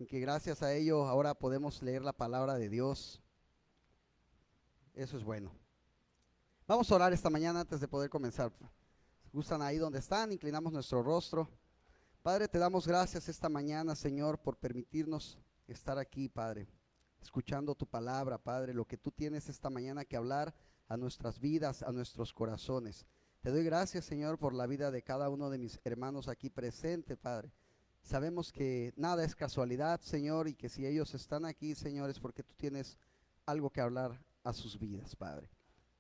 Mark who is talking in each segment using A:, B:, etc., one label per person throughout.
A: y que gracias a ello ahora podemos leer la palabra de Dios. Eso es bueno. Vamos a orar esta mañana antes de poder comenzar. ¿Gustan ahí donde están? Inclinamos nuestro rostro. Padre, te damos gracias esta mañana, Señor, por permitirnos estar aquí, Padre, escuchando tu palabra, Padre, lo que tú tienes esta mañana que hablar a nuestras vidas, a nuestros corazones. Te doy gracias, Señor, por la vida de cada uno de mis hermanos aquí presente, Padre. Sabemos que nada es casualidad, Señor, y que si ellos están aquí, Señor, es porque tú tienes algo que hablar a sus vidas, Padre.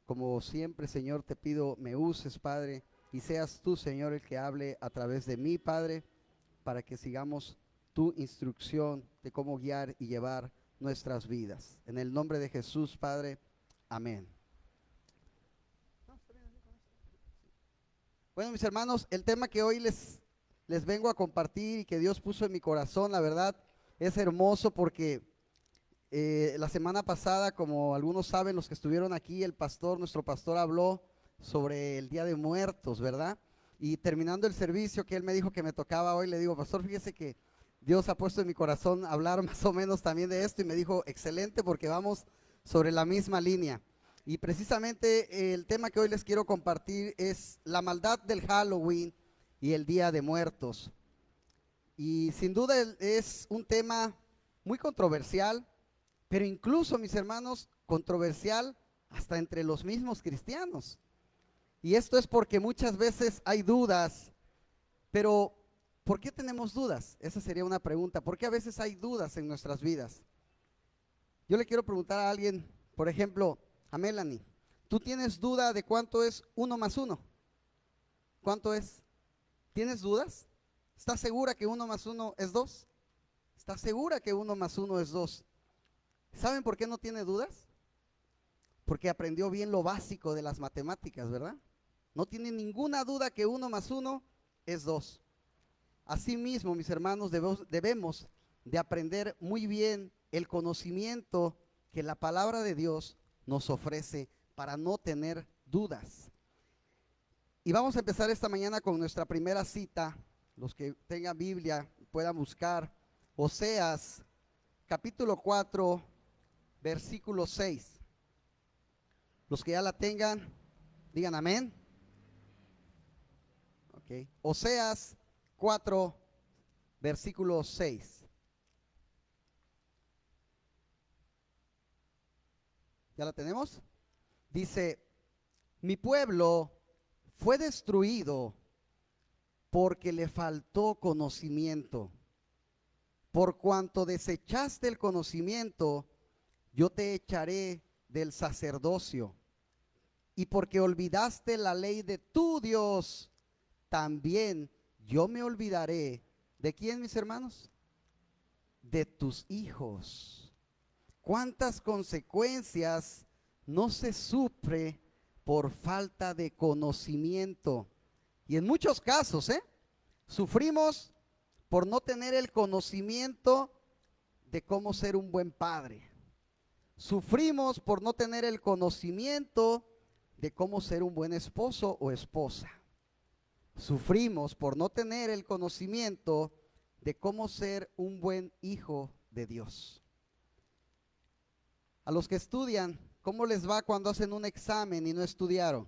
A: Como siempre, Señor, te pido me uses, Padre, y seas tú, Señor, el que hable a través de mí, Padre, para que sigamos tu instrucción de cómo guiar y llevar nuestras vidas. En el nombre de Jesús, Padre, amén. Bueno, mis hermanos, el tema que hoy les vengo a compartir y que Dios puso en mi corazón, la verdad, es hermoso porque la semana pasada, como algunos saben, los que estuvieron aquí, nuestro pastor habló sobre el Día de Muertos, ¿verdad? Y terminando el servicio que él me dijo que me tocaba hoy, le digo, pastor, fíjese que Dios ha puesto en mi corazón hablar más o menos también de esto, y me dijo, excelente, porque vamos sobre la misma línea. Y precisamente el tema que hoy les quiero compartir es la maldad del Halloween y el Día de Muertos. Y sin duda es un tema muy controversial, pero incluso, mis hermanos, controversial hasta entre los mismos cristianos. Y esto es porque muchas veces hay dudas, pero ¿por qué tenemos dudas? Esa sería una pregunta. ¿Por qué a veces hay dudas en nuestras vidas? Yo le quiero preguntar a alguien, por ejemplo, a Melanie, ¿tú tienes duda de cuánto es 1 más 1? ¿Cuánto es? ¿Tienes dudas? ¿Estás segura que 1 más 1 es 2? ¿Estás segura que 1 más 1 es 2? ¿Saben por qué no tiene dudas? Porque aprendió bien lo básico de las matemáticas, ¿verdad? No tiene ninguna duda que 1 más 1 es 2. Asimismo, mis hermanos, debemos de aprender muy bien el conocimiento que la palabra de Dios nos ofrece para no tener dudas. Y vamos a empezar esta mañana con nuestra primera cita. Los que tengan Biblia puedan buscar Oseas capítulo 4, versículo 6. Los que ya la tengan, digan amén. Okay. Oseas 4, versículo 6. ¿Ya la tenemos? Dice, mi pueblo fue destruido porque le faltó conocimiento. Por cuanto desechaste el conocimiento, yo te echaré del sacerdocio. Y porque olvidaste la ley de tu Dios, también yo me olvidaré. ¿De quién, mis hermanos? De tus hijos. ¿Cuántas consecuencias no se sufre por falta de conocimiento? Y en muchos casos, sufrimos por no tener el conocimiento de cómo ser un buen padre. Sufrimos por no tener el conocimiento de cómo ser un buen esposo o esposa. Sufrimos por no tener el conocimiento de cómo ser un buen hijo de Dios. A los que estudian, ¿cómo les va cuando hacen un examen y no estudiaron?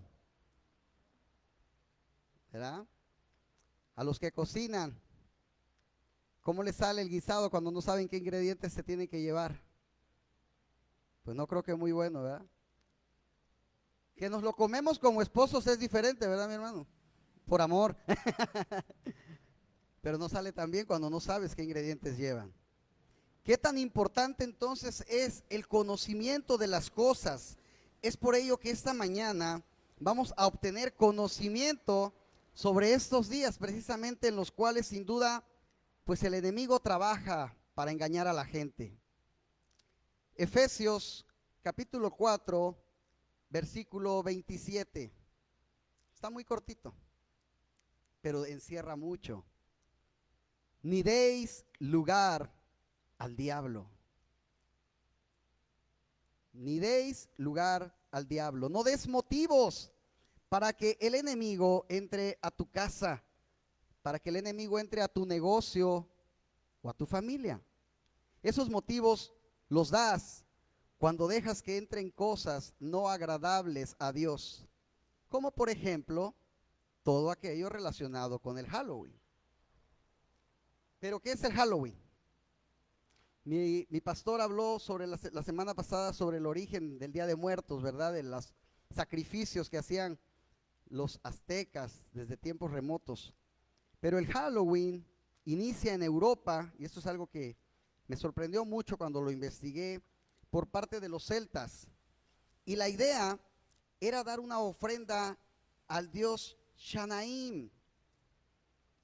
A: ¿Verdad? A los que cocinan, ¿cómo les sale el guisado cuando no saben qué ingredientes se tienen que llevar? Pues no creo que muy bueno, ¿verdad? Que nos lo comemos como esposos es diferente, ¿verdad, mi hermano? Por amor. Pero no sale tan bien cuando no sabes qué ingredientes llevan. ¿Qué tan importante entonces es el conocimiento de las cosas? Es por ello que esta mañana vamos a obtener conocimiento sobre estos días, precisamente en los cuales sin duda, pues el enemigo trabaja para engañar a la gente. Efesios capítulo 4, versículo 27. Está muy cortito, pero encierra mucho. Ni deis lugar al diablo. Ni deis lugar al diablo. No des motivos para que el enemigo entre a tu casa, para que el enemigo entre a tu negocio o a tu familia. Esos motivos los das cuando dejas que entren cosas no agradables a Dios, como por ejemplo todo aquello relacionado con el Halloween. ¿Pero qué es el Halloween? Mi pastor habló sobre la semana pasada sobre el origen del Día de Muertos, ¿verdad? De los sacrificios que hacían los aztecas desde tiempos remotos. Pero el Halloween inicia en Europa, y esto es algo que me sorprendió mucho cuando lo investigué, por parte de los celtas. Y la idea era dar una ofrenda al dios Shanaim.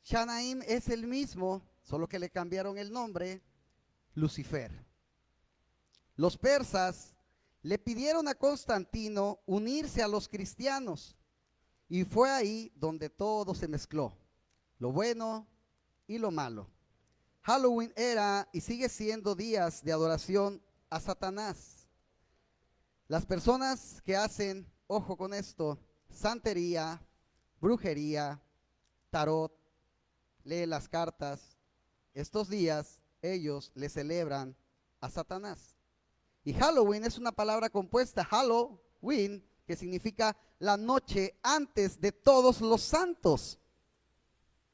A: Shanaim es el mismo, solo que le cambiaron el nombre, Lucifer. Los persas le pidieron a Constantino unirse a los cristianos, y fue ahí donde todo se mezcló, lo bueno y lo malo. Halloween era y sigue siendo días de adoración a Satanás. Las personas que hacen, ojo con esto, santería, brujería, tarot, lee las cartas, estos días ellos le celebran a Satanás. Y Halloween es una palabra compuesta, Halloween, que significa la noche antes de todos los santos.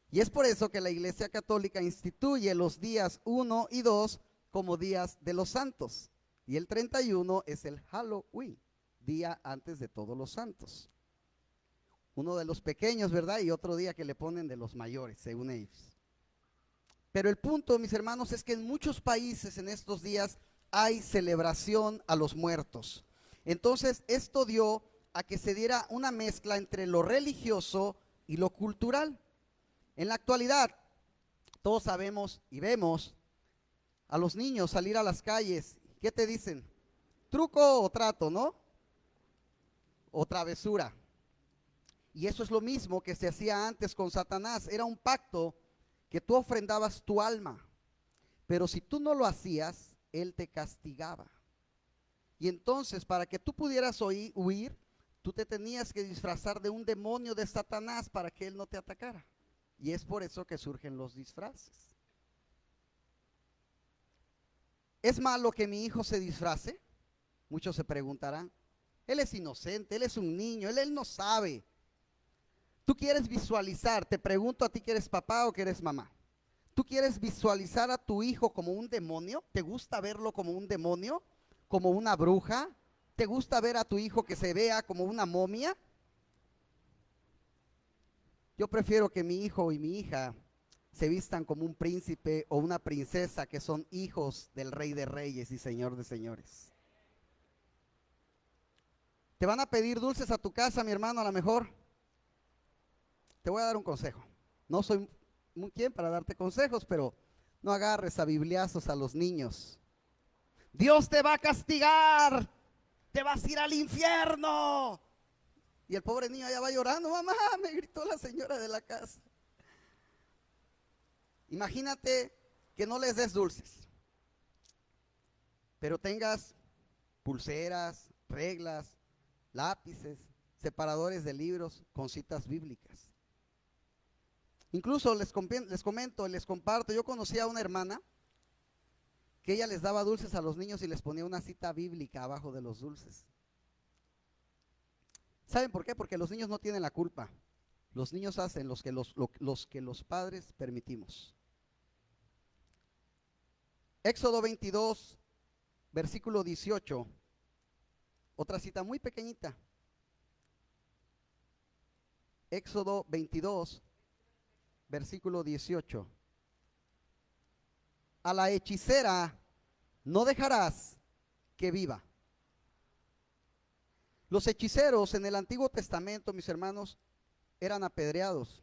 A: Y es por eso que la Iglesia Católica instituye los días 1 y 2 como días de los santos. Y el 31 es el Halloween, día antes de todos los santos. Uno de los pequeños, ¿verdad? Y otro día que le ponen de los mayores, según ellos. Pero el punto, mis hermanos, es que en muchos países en estos días hay celebración a los muertos. Entonces, esto dio a que se diera una mezcla entre lo religioso y lo cultural. En la actualidad, todos sabemos y vemos a los niños salir a las calles. ¿Qué te dicen? Truco o trato, ¿no? O travesura. Y eso es lo mismo que se hacía antes con Satanás. Era un pacto que tú ofrendabas tu alma. Pero si tú no lo hacías, él te castigaba. Y entonces, para que tú pudieras huir, tú te tenías que disfrazar de un demonio de Satanás para que él no te atacara. Y es por eso que surgen los disfraces. ¿Es malo que mi hijo se disfrace? Muchos se preguntarán. Él es inocente, él es un niño, él no sabe. Tú quieres visualizar, te pregunto a ti que eres papá o que eres mamá. ¿Tú quieres visualizar a tu hijo como un demonio? ¿Te gusta verlo como un demonio? ¿Como una bruja? ¿Te gusta ver a tu hijo que se vea como una momia? Yo prefiero que mi hijo y mi hija se vistan como un príncipe o una princesa, que son hijos del Rey de Reyes y Señor de Señores. ¿Te van a pedir dulces a tu casa, mi hermano? A lo mejor te voy a dar un consejo. No soy muy quien para darte consejos, pero no agarres a bibliazos a los niños. Dios te va a castigar, te vas a ir al infierno. Y el pobre niño allá va llorando. Mamá, me gritó la señora de la casa. Imagínate que no les des dulces, pero tengas pulseras, reglas, lápices, separadores de libros con citas bíblicas. Incluso les comento, les comparto, yo conocí a una hermana que ella les daba dulces a los niños y les ponía una cita bíblica abajo de los dulces. ¿Saben por qué? Porque los niños no tienen la culpa. Los niños hacen los que los padres permitimos. Éxodo 22, versículo 18. Otra cita muy pequeñita. Éxodo 22, versículo 18. A la hechicera no dejarás que viva. Los hechiceros en el Antiguo Testamento, mis hermanos, eran apedreados,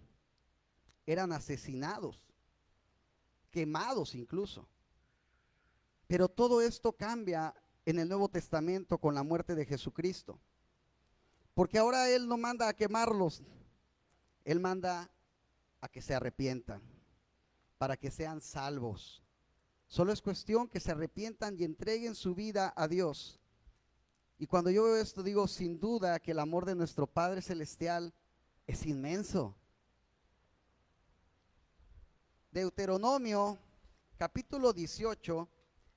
A: eran asesinados, quemados incluso. Pero todo esto cambia en el Nuevo Testamento con la muerte de Jesucristo. Porque ahora Él no manda a quemarlos, Él manda a que se arrepientan, para que sean salvos. Solo es cuestión que se arrepientan y entreguen su vida a Dios. Y cuando yo veo esto, digo, sin duda que el amor de nuestro Padre Celestial es inmenso. Deuteronomio, capítulo 18,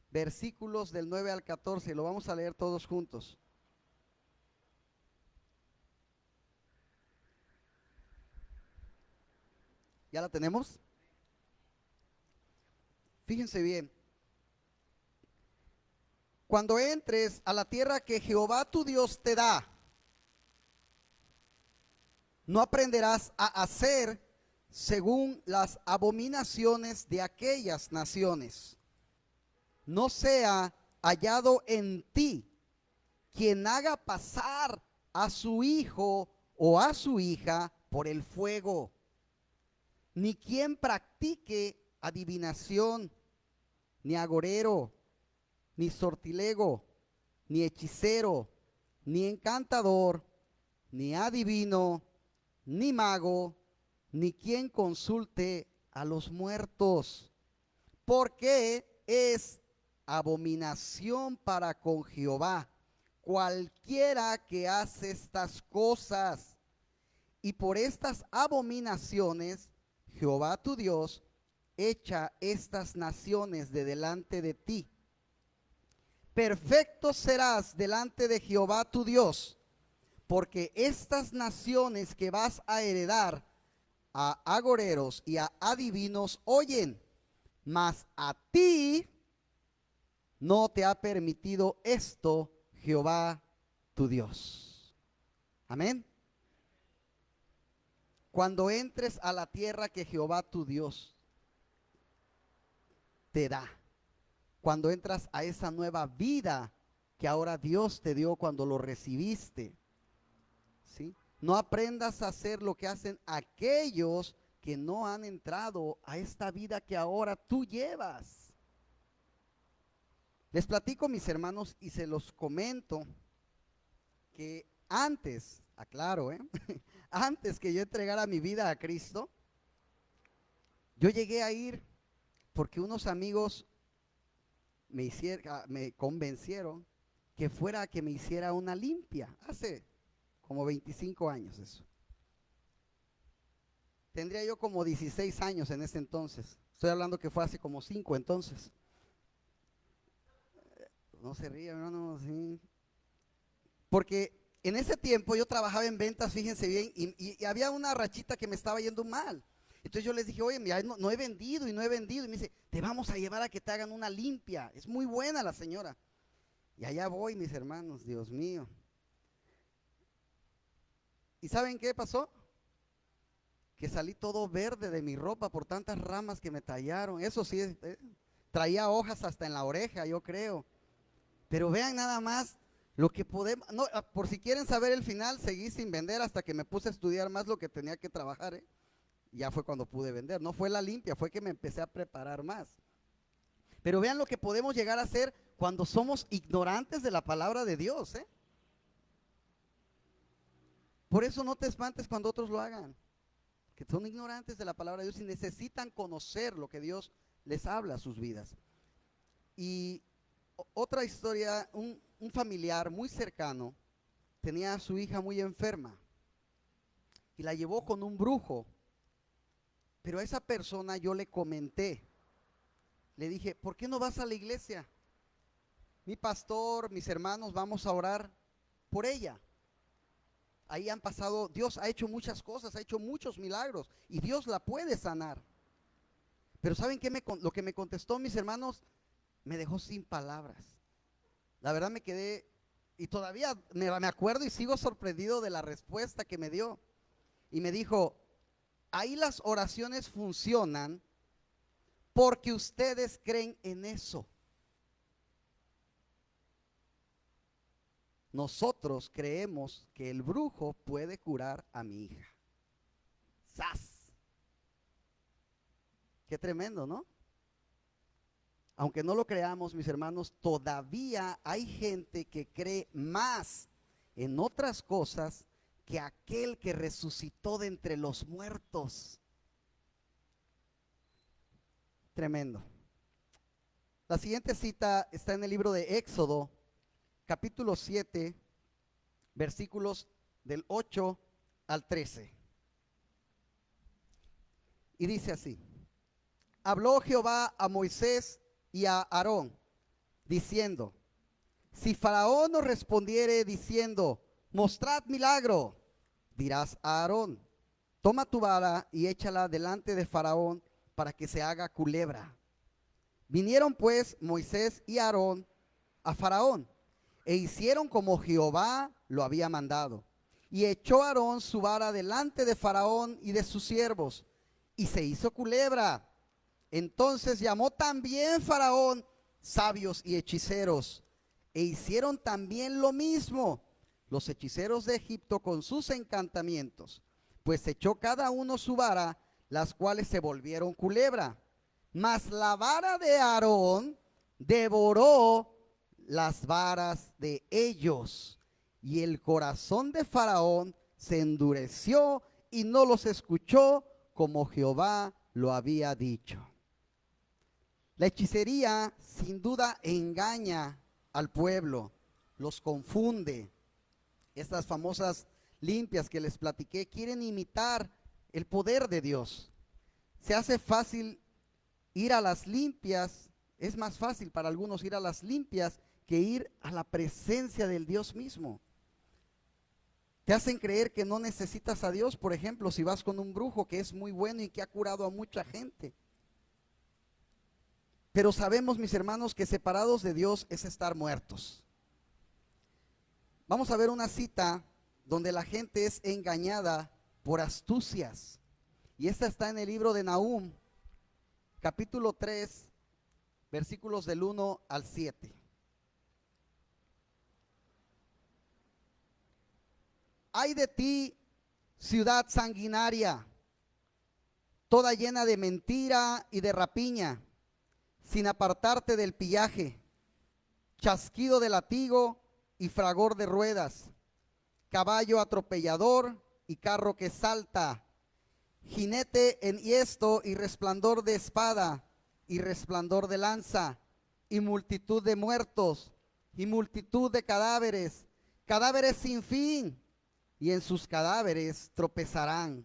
A: versículos del 9 al 14. Lo vamos a leer todos juntos. ¿Ya la tenemos? Fíjense bien. Cuando entres a la tierra que Jehová tu Dios te da, no aprenderás a hacer según las abominaciones de aquellas naciones. No sea hallado en ti quien haga pasar a su hijo o a su hija por el fuego, ni quien practique adivinación, ni agorero, ni sortilego, ni hechicero, ni encantador, ni adivino, ni mago, ni quien consulte a los muertos, porque es abominación para con Jehová cualquiera que hace estas cosas. Y por estas abominaciones Jehová tu Dios echa estas naciones de delante de ti. Perfecto serás delante de Jehová tu Dios, porque estas naciones que vas a heredar a agoreros y a adivinos oyen, mas a ti no te ha permitido esto Jehová tu Dios. Amén. Cuando entres a la tierra que Jehová tu Dios te da, cuando entras a esa nueva vida que ahora Dios te dio cuando lo recibiste, ¿sí? No aprendas a hacer lo que hacen aquellos que no han entrado a esta vida que ahora tú llevas. Les platico, mis hermanos, y se los comento, que antes, aclaro, antes que yo entregara mi vida a Cristo, yo llegué a ir porque unos amigos me convencieron que fuera a que me hiciera una limpia, hace como 25 años eso. Tendría yo como 16 años en ese entonces. Estoy hablando que fue hace como 5 entonces. No se ríe, hermano, sí. Porque en ese tiempo yo trabajaba en ventas, fíjense bien, y había una rachita que me estaba yendo mal. Entonces yo les dije, oye, mira, no he vendido y no he vendido. Y me dice, te vamos a llevar a que te hagan una limpia. Es muy buena la señora. Y allá voy, mis hermanos, Dios mío. ¿Y saben qué pasó? Que salí todo verde de mi ropa por tantas ramas que me tallaron. Eso sí, traía hojas hasta en la oreja, yo creo. Pero vean nada más lo que podemos, no, por si quieren saber el final, seguí sin vender hasta que me puse a estudiar más lo que tenía que trabajar, Ya fue cuando pude vender. No fue la limpia, fue que me empecé a preparar más. Pero vean lo que podemos llegar a hacer cuando somos ignorantes de la palabra de Dios, Por eso no te espantes cuando otros lo hagan, que son ignorantes de la palabra de Dios y necesitan conocer lo que Dios les habla a sus vidas. Y otra historia, un familiar muy cercano tenía a su hija muy enferma y la llevó con un brujo. Pero a esa persona yo le comenté, le dije, ¿por qué no vas a la iglesia? Mi pastor, mis hermanos, vamos a orar por ella. Ahí han pasado, Dios ha hecho muchas cosas, ha hecho muchos milagros y Dios la puede sanar. Pero ¿saben qué? Lo que me contestó, mis hermanos, me dejó sin palabras. La verdad me quedé, y todavía me acuerdo y sigo sorprendido de la respuesta que me dio. Y me dijo, ahí las oraciones funcionan porque ustedes creen en eso. Nosotros creemos que el brujo puede curar a mi hija. ¡Sas! Qué tremendo, ¿no? Aunque no lo creamos, mis hermanos, todavía hay gente que cree más en otras cosas que aquel que resucitó de entre los muertos. Tremendo. La siguiente cita está en el libro de Éxodo, capítulo 7, versículos del 8 al 13. Y dice así: habló Jehová a Moisés y a Aarón diciendo: si Faraón nos respondiere diciendo: mostrad milagro, dirás a Aarón: toma tu vara y échala delante de Faraón para que se haga culebra. Vinieron pues Moisés y Aarón a Faraón, e hicieron como Jehová lo había mandado. Y echó Aarón su vara delante de Faraón y de sus siervos, y se hizo culebra. Entonces llamó también Faraón sabios y hechiceros, e hicieron también lo mismo los hechiceros de Egipto con sus encantamientos, pues echó cada uno su vara, las cuales se volvieron culebra. Mas la vara de Aarón devoró las varas de ellos, y el corazón de Faraón se endureció y no los escuchó como Jehová lo había dicho. La hechicería sin duda engaña al pueblo, los confunde. Estas famosas limpias que les platiqué quieren imitar el poder de Dios. Se hace fácil ir a las limpias, es más fácil para algunos ir a las limpias que ir a la presencia del Dios mismo. Te hacen creer que no necesitas a Dios, por ejemplo, si vas con un brujo que es muy bueno y que ha curado a mucha gente. Pero sabemos, mis hermanos, que separados de Dios es estar muertos. Vamos a ver una cita donde la gente es engañada por astucias. Y esta está en el libro de Nahum, capítulo 3, versículos del 1 al 7. Ay de ti, ciudad sanguinaria, toda llena de mentira y de rapiña, sin apartarte del pillaje, chasquido de latigo y fragor de ruedas, caballo atropellador y carro que salta, jinete enhiesto y resplandor de espada y resplandor de lanza, y multitud de muertos y multitud de cadáveres, cadáveres sin fin, y en sus cadáveres tropezarán.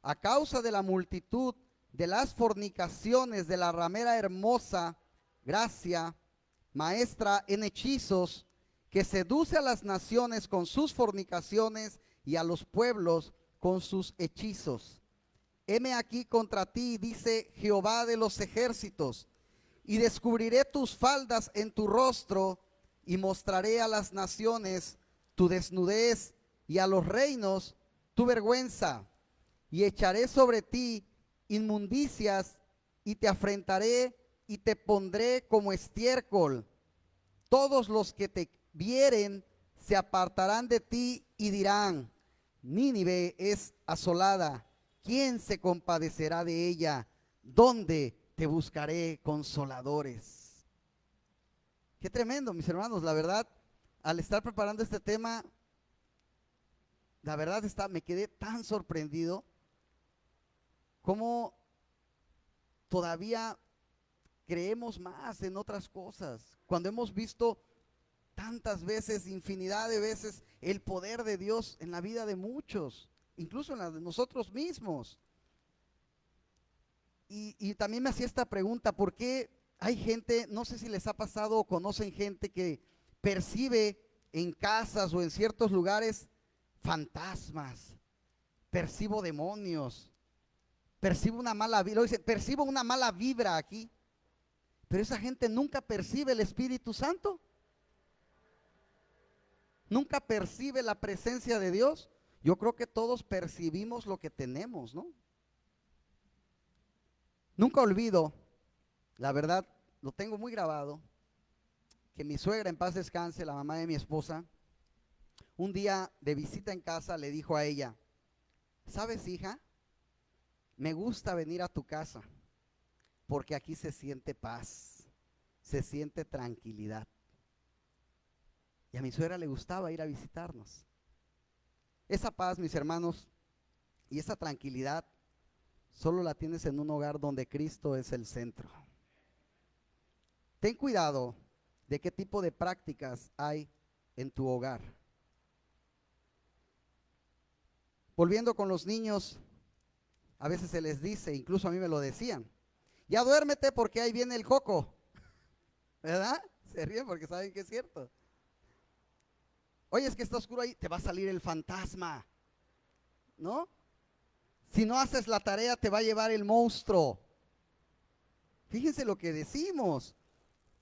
A: A causa de la multitud de las fornicaciones de la ramera hermosa, Gracia, maestra en hechizos, que seduce a las naciones con sus fornicaciones y a los pueblos con sus hechizos. Heme aquí contra ti, dice Jehová de los ejércitos, y descubriré tus faldas en tu rostro, y mostraré a las naciones tu desnudez, y a los reinos tu vergüenza, y echaré sobre ti inmundicias, y te afrentaré, y te pondré como estiércol. Todos los que te vieren se apartarán de ti y dirán: Nínive es asolada, ¿quién se compadecerá de ella? ¿Dónde te buscaré consoladores? Qué tremendo, mis hermanos. La verdad, al estar preparando este tema, la verdad me quedé tan sorprendido cómo todavía creemos más en otras cosas, cuando hemos visto tantas veces, infinidad de veces, el poder de Dios en la vida de muchos, incluso en la de nosotros mismos. Y también me hacía esta pregunta: ¿por qué hay gente, no sé si les ha pasado o conocen gente que percibe en casas o en ciertos lugares fantasmas, percibo demonios, percibo una mala vibra, percibo una mala vibra aquí? Pero esa gente nunca percibe el Espíritu Santo, nunca percibe la presencia de Dios. Yo creo que todos percibimos lo que tenemos, ¿no? Nunca olvido, la verdad, lo tengo muy grabado, que mi suegra, en paz descanse, la mamá de mi esposa, un día de visita en casa le dijo a ella: ¿sabes, hija? Me gusta venir a tu casa porque aquí se siente paz, se siente tranquilidad. Y a mi suegra le gustaba ir a visitarnos. Esa paz, mis hermanos, y esa tranquilidad solo la tienes en un hogar donde Cristo es el centro. Ten cuidado de qué tipo de prácticas hay en tu hogar. Volviendo con los niños, a veces se les dice, incluso a mí me lo decían: ya duérmete porque ahí viene el coco, ¿verdad? Se ríen porque saben que es cierto. Oye, es que está oscuro ahí, te va a salir el fantasma, ¿no? Si no haces la tarea, te va a llevar el monstruo. Fíjense lo que decimos,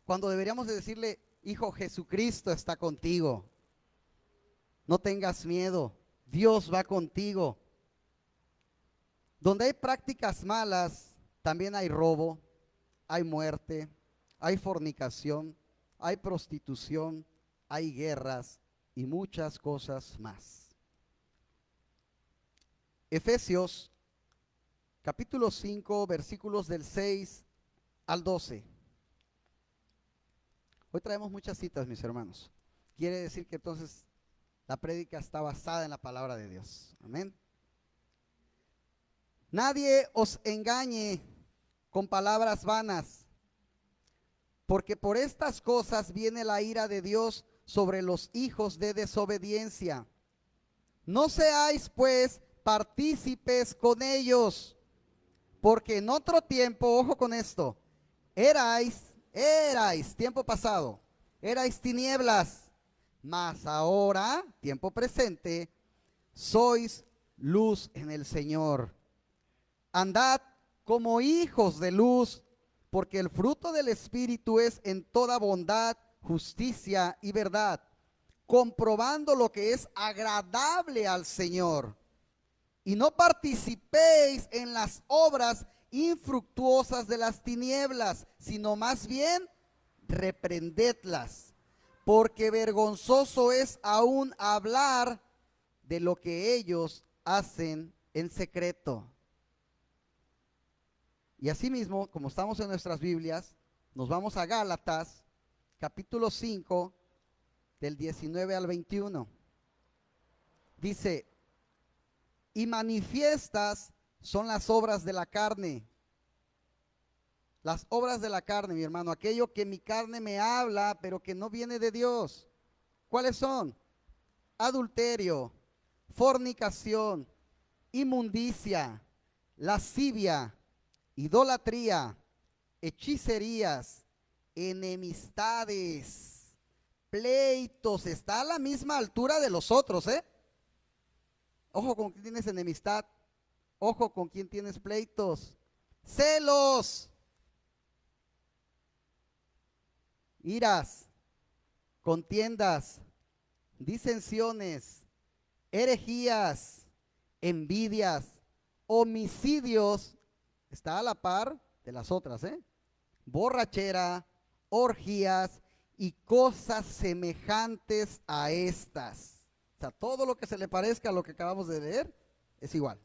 A: cuando deberíamos de decirle, hijo, Jesucristo está contigo. No tengas miedo, Dios va contigo. Donde hay prácticas malas, también hay robo, hay muerte, hay fornicación, hay prostitución, hay guerras y muchas cosas más. Efesios capítulo 5, versículos del 6 al 12. Hoy traemos muchas citas, mis hermanos. Quiere decir que entonces la prédica está basada en la palabra de Dios. Amén. Nadie os engañe con palabras vanas, porque por estas cosas viene la ira de Dios sobre los hijos de desobediencia. No seáis pues partícipes con ellos, porque en otro tiempo, ojo con esto, erais, tiempo pasado, erais tinieblas, mas ahora, tiempo presente, sois luz en el Señor. Andad como hijos de luz, porque el fruto del Espíritu es en toda bondad, justicia y verdad, comprobando lo que es agradable al Señor. Y no participéis en las obras infructuosas de las tinieblas, sino más bien reprendedlas, porque vergonzoso es aún hablar de lo que ellos hacen en secreto. Y asimismo, como estamos en nuestras Biblias, nos vamos a Gálatas, capítulo 5, del 19 al 21. Dice, y manifiestas son las obras de la carne. Las obras de la carne, mi hermano, aquello que mi carne me habla, pero que no viene de Dios. ¿Cuáles son? Adulterio, fornicación, inmundicia, lascivia, idolatría, hechicerías, enemistades, pleitos. Está a la misma altura de los otros, ¿eh? Ojo con quién tienes enemistad, ojo con quién tienes pleitos, celos, iras, contiendas, disensiones, herejías, envidias, homicidios. Está a la par de las otras, borrachera, orgías y cosas semejantes a estas. O sea, todo lo que se le parezca a lo que acabamos de leer es igual.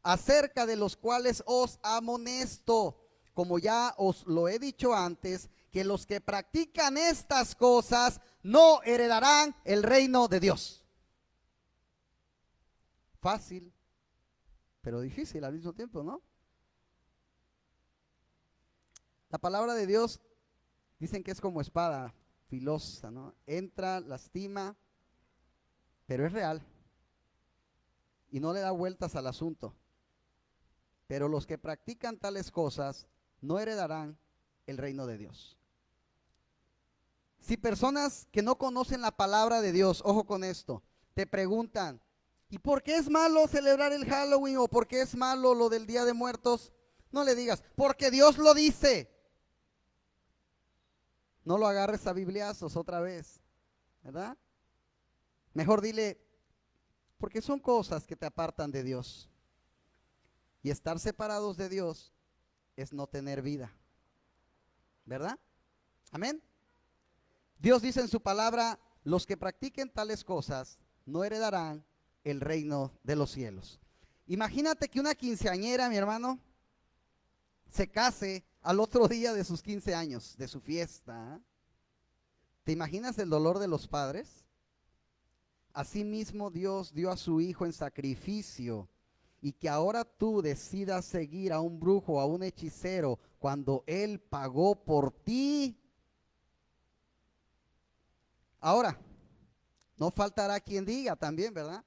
A: Acerca de los cuales os amonesto, como ya os lo he dicho antes, que los que practican estas cosas no heredarán el reino de Dios. Fácil, pero difícil al mismo tiempo, ¿no? La palabra de Dios dicen que es como espada filosa, ¿no? Entra, lastima, pero es real y no le da vueltas al asunto. Pero los que practican tales cosas no heredarán el reino de Dios. Si personas que no conocen la palabra de Dios, ojo con esto, te preguntan, ¿y por qué es malo celebrar el Halloween o por qué es malo lo del Día de Muertos? No le digas, porque Dios lo dice. No lo agarres a bibliazos otra vez, ¿verdad? Mejor dile, porque son cosas que te apartan de Dios. Y estar separados de Dios es no tener vida, ¿verdad? Amén. Dios dice en su palabra, los que practiquen tales cosas no heredarán el reino de los cielos. Imagínate que una quinceañera, mi hermano, se case al otro día de sus 15 años, de su fiesta. ¿Te imaginas el dolor de los padres? Asimismo Dios dio a su hijo en sacrificio, y que ahora tú decidas seguir a un brujo, a un hechicero, cuando él pagó por ti. Ahora, no faltará quien diga también, ¿verdad?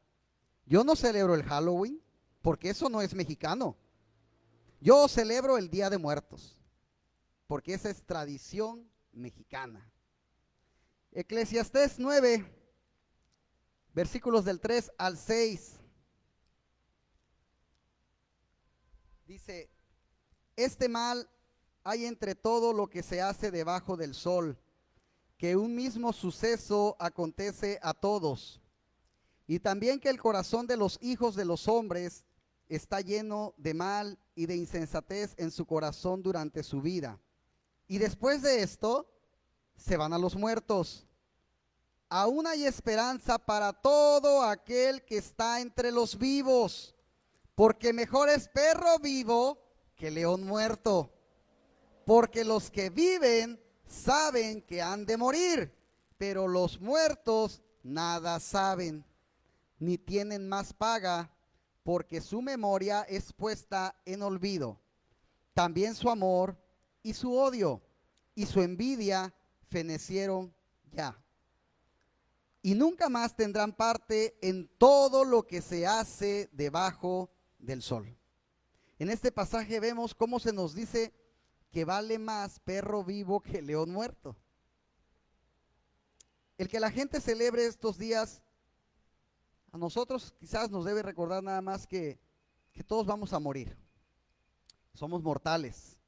A: Yo no celebro el Halloween, porque eso no es mexicano. Yo celebro el Día de Muertos, porque esa es tradición mexicana. Eclesiastés 9, versículos del 3 al 6. Dice, este mal hay entre todo lo que se hace debajo del sol, que un mismo suceso acontece a todos, y también que el corazón de los hijos de los hombres está lleno de mal y de insensatez en su corazón durante su vida. Y después de esto, se van a los muertos. Aún hay esperanza para todo aquel que está entre los vivos, porque mejor es perro vivo que león muerto. Porque los que viven saben que han de morir, pero los muertos nada saben, ni tienen más paga, porque su memoria es puesta en olvido. También su amor y su odio y su envidia fenecieron ya. Y nunca más tendrán parte en todo lo que se hace debajo del sol. En este pasaje vemos cómo se nos dice que vale más perro vivo que león muerto. El que la gente celebre estos días, a nosotros quizás nos debe recordar nada más que todos vamos a morir. Somos mortales.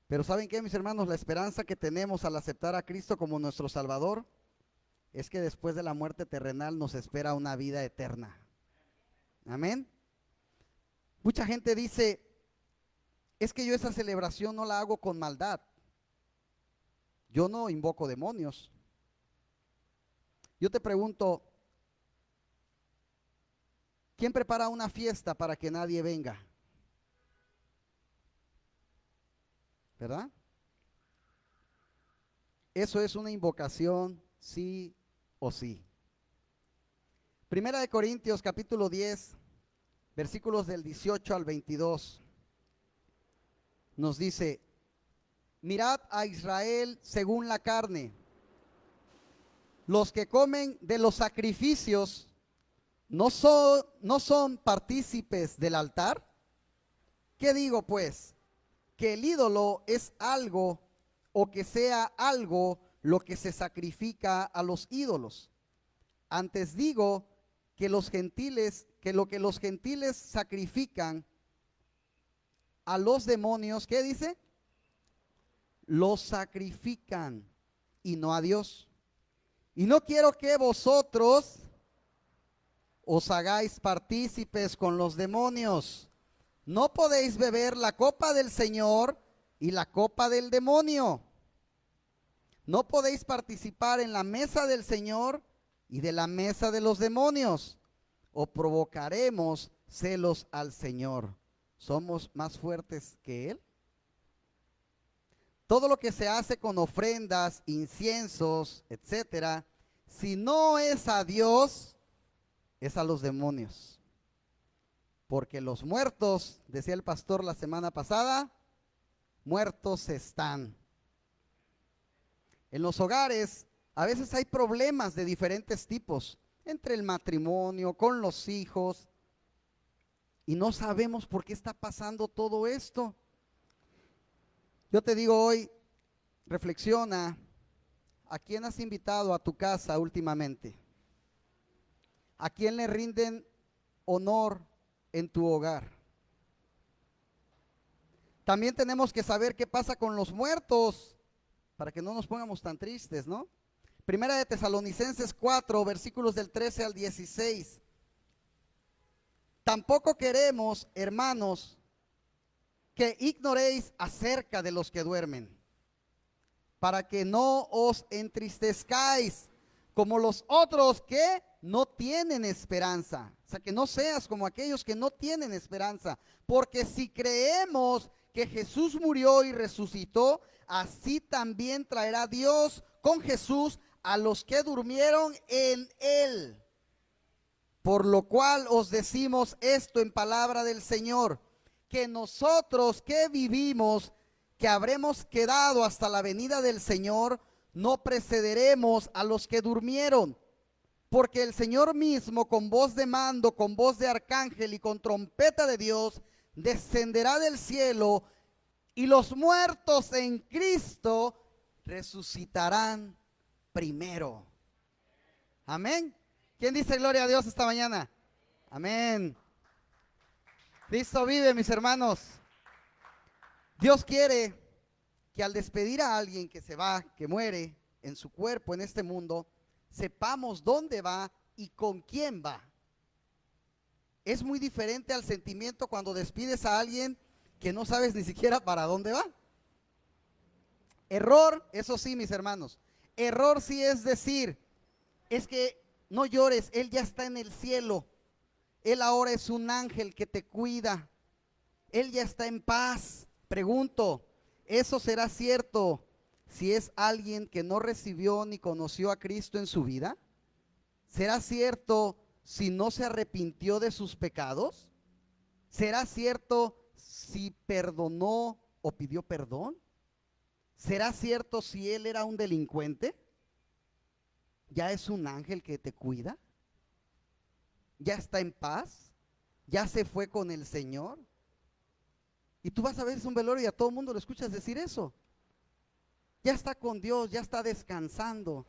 A: Pero ¿saben qué, mis hermanos? La esperanza que tenemos al aceptar a Cristo como nuestro Salvador es que después de la muerte terrenal nos espera una vida eterna. Amén. Mucha gente dice, es que yo esa celebración no la hago con maldad. Yo no invoco demonios. Yo te pregunto, ¿quién prepara una fiesta para que nadie venga? ¿Verdad? Eso es una invocación, sí o sí. Primera de Corintios capítulo 10, versículos del 18 al 22. Nos dice, mirad a Israel según la carne. Los que comen de los sacrificios no son partícipes del altar. ¿Qué digo pues? Que el ídolo es algo, o que sea algo lo que se sacrifica a los ídolos. Antes digo que lo que los gentiles sacrifican a los demonios, ¿qué dice? Los sacrifican y no a Dios. Y no quiero que vosotros os hagáis partícipes con los demonios. No podéis beber la copa del Señor y la copa del demonio. No podéis participar en la mesa del Señor y de la mesa de los demonios, o provocaremos celos al Señor. ¿Somos más fuertes que Él? Todo lo que se hace con ofrendas, inciensos, etcétera, si no es a Dios, es a los demonios. Porque los muertos, decía el pastor la semana pasada, muertos están. En los hogares a veces hay problemas de diferentes tipos, entre el matrimonio, con los hijos, y no sabemos por qué está pasando todo esto. Yo te digo hoy, reflexiona, ¿a quién has invitado a tu casa últimamente? ¿A quién le rinden honor en tu hogar? También tenemos que saber qué pasa con los muertos, para que no nos pongamos tan tristes, ¿no? Primera de Tesalonicenses 4, versículos del 13 al 16. Tampoco queremos, hermanos, que ignoréis acerca de los que duermen, para que no os entristezcáis como los otros que no tienen esperanza. O sea, que no seas como aquellos que no tienen esperanza. Porque si creemos que Jesús murió y resucitó, así también traerá Dios con Jesús a los que durmieron en Él. Por lo cual os decimos esto en palabra del Señor, que nosotros que vivimos, que habremos quedado hasta la venida del Señor, no precederemos a los que durmieron. Porque el Señor mismo, con voz de mando, con voz de arcángel y con trompeta de Dios, descenderá del cielo, y los muertos en Cristo resucitarán primero. Amén. ¿Quién dice gloria a Dios esta mañana? Amén. Cristo vive, mis hermanos. Dios quiere que al despedir a alguien que se va, que muere en su cuerpo en este mundo, sepamos dónde va y con quién va. Es muy diferente al sentimiento cuando despides a alguien que no sabes ni siquiera para dónde va. Error, eso sí, mis hermanos. Error sí es decir, es que no llores, Él ya está en el cielo. Él ahora es un ángel que te cuida. Él ya está en paz. Pregunto, ¿eso será cierto si es alguien que no recibió ni conoció a Cristo en su vida? ¿Será cierto si no se arrepintió de sus pecados? ¿Será cierto si perdonó o pidió perdón? ¿Será cierto si él era un delincuente? ¿Ya es un ángel que te cuida? ¿Ya está en paz? ¿Ya se fue con el Señor? Y tú vas a ver un velorio y a todo el mundo lo escuchas decir eso. Ya está con Dios, ya está descansando.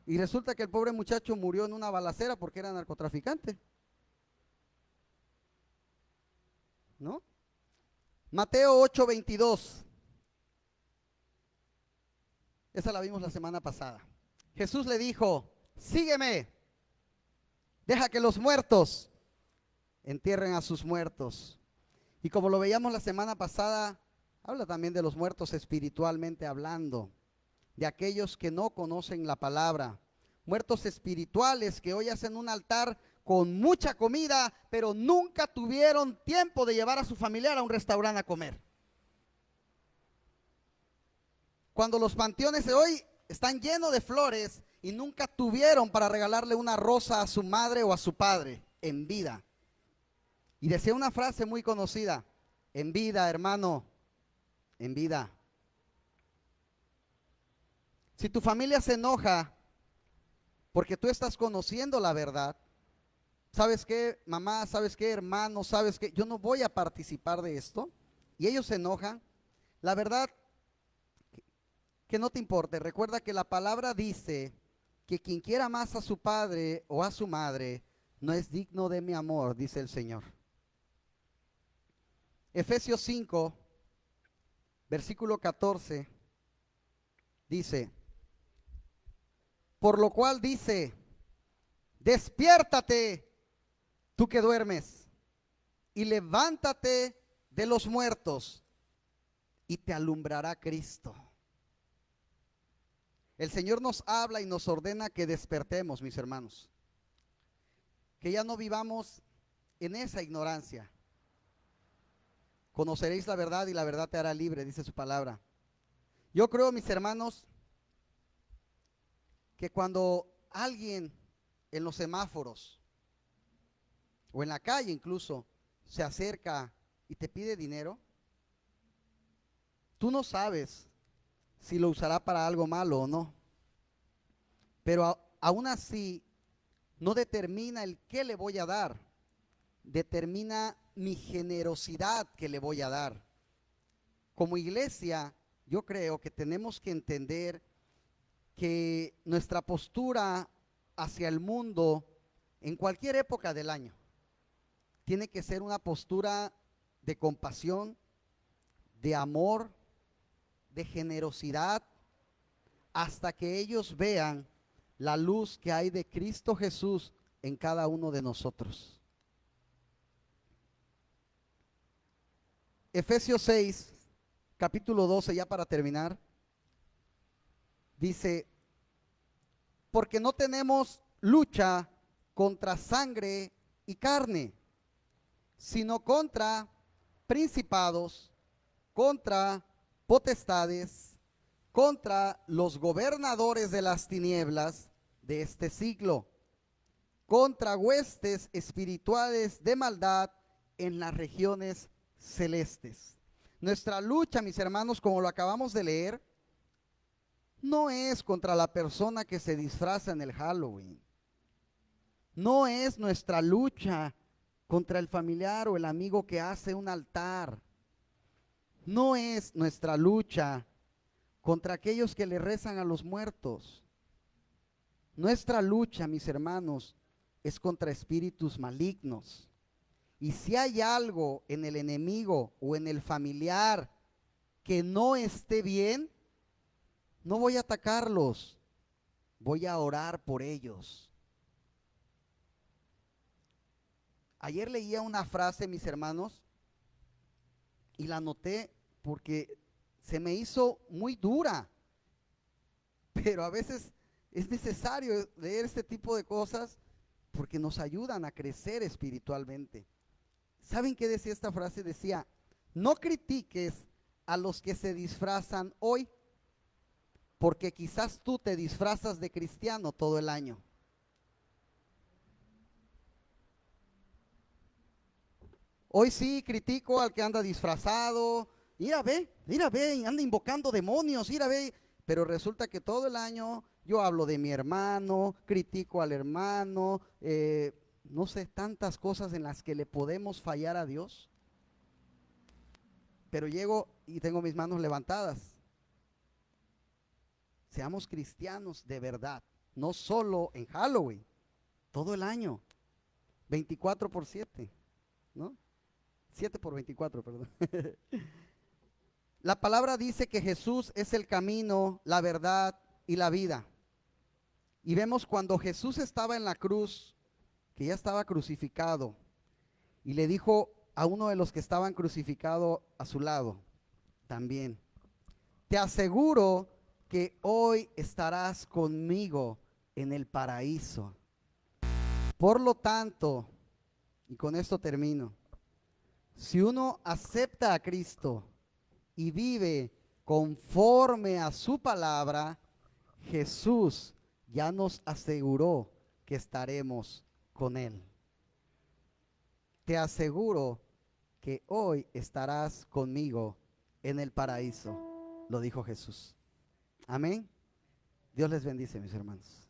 A: Y resulta que el pobre muchacho murió en una balacera porque era narcotraficante. ¿No? Mateo 8:22. Esa la vimos la semana pasada. Jesús le dijo, sígueme, deja que los muertos entierren a sus muertos. Y como lo veíamos la semana pasada, habla también de los muertos espiritualmente hablando, de aquellos que no conocen la palabra, muertos espirituales que hoy hacen un altar con mucha comida, pero nunca tuvieron tiempo de llevar a su familiar a un restaurante a comer. Cuando los panteones de hoy están llenos de flores y nunca tuvieron para regalarle una rosa a su madre o a su padre en vida. Y decía una frase muy conocida, en vida, hermano, en vida. Si tu familia se enoja porque tú estás conociendo la verdad, ¿sabes qué, mamá? ¿Sabes qué, hermano? ¿Sabes qué? Yo no voy a participar de esto. Y ellos se enojan. La verdad, que no te importe. Recuerda que la palabra dice que quien quiera más a su padre o a su madre no es digno de mi amor, dice el Señor. Efesios 5, versículo 14, dice, por lo cual dice, despiértate, tú que duermes, y levántate de los muertos, y te alumbrará Cristo. El Señor nos habla y nos ordena que despertemos, mis hermanos, que ya no vivamos en esa ignorancia. Conoceréis la verdad y la verdad te hará libre, dice su palabra. Yo creo, mis hermanos, que cuando alguien en los semáforos o en la calle incluso se acerca y te pide dinero, tú no sabes si lo usará para algo malo o no. Pero aún así no determina el qué le voy a dar, determina mi generosidad que le voy a dar. Como iglesia, yo creo que tenemos que entender que nuestra postura hacia el mundo en cualquier época del año tiene que ser una postura de compasión, de amor, de generosidad, hasta que ellos vean la luz que hay de Cristo Jesús en cada uno de nosotros. Efesios 6, capítulo 12, ya para terminar, dice, porque no tenemos lucha contra sangre y carne, sino contra principados, contra potestades, contra los gobernadores de las tinieblas de este siglo, contra huestes espirituales de maldad en las regiones celestes. Nuestra lucha, mis hermanos, como lo acabamos de leer, no es contra la persona que se disfraza en el Halloween. No es nuestra lucha contra el familiar o el amigo que hace un altar. No es nuestra lucha contra aquellos que le rezan a los muertos. Nuestra lucha, mis hermanos, es contra espíritus malignos. Y si hay algo en el enemigo o en el familiar que no esté bien, no voy a atacarlos, voy a orar por ellos. Ayer leía una frase, mis hermanos, y la anoté porque se me hizo muy dura, pero a veces es necesario leer este tipo de cosas porque nos ayudan a crecer espiritualmente. ¿Saben qué decía esta frase? Decía, no critiques a los que se disfrazan hoy, porque quizás tú te disfrazas de cristiano todo el año. Hoy sí critico al que anda disfrazado, mira ve, anda invocando demonios, mira ve, pero resulta que todo el año yo hablo de mi hermano, critico al hermano, no sé, tantas cosas en las que le podemos fallar a Dios, pero llego y tengo mis manos levantadas. Seamos cristianos de verdad, no solo en Halloween, todo el año, 24/7, ¿no? 7/24, perdón. La palabra dice que Jesús es el camino, la verdad y la vida. Y vemos cuando Jesús estaba en la cruz, que ya estaba crucificado, y le dijo a uno de los que estaban crucificados a su lado, también, te aseguro que hoy estarás conmigo en el paraíso. Por lo tanto, y con esto termino, si uno acepta a Cristo y vive conforme a su palabra, Jesús ya nos aseguró que estaremos con Él. Te aseguro que hoy estarás conmigo en el paraíso, lo dijo Jesús. Amén. Dios les bendice, mis hermanos.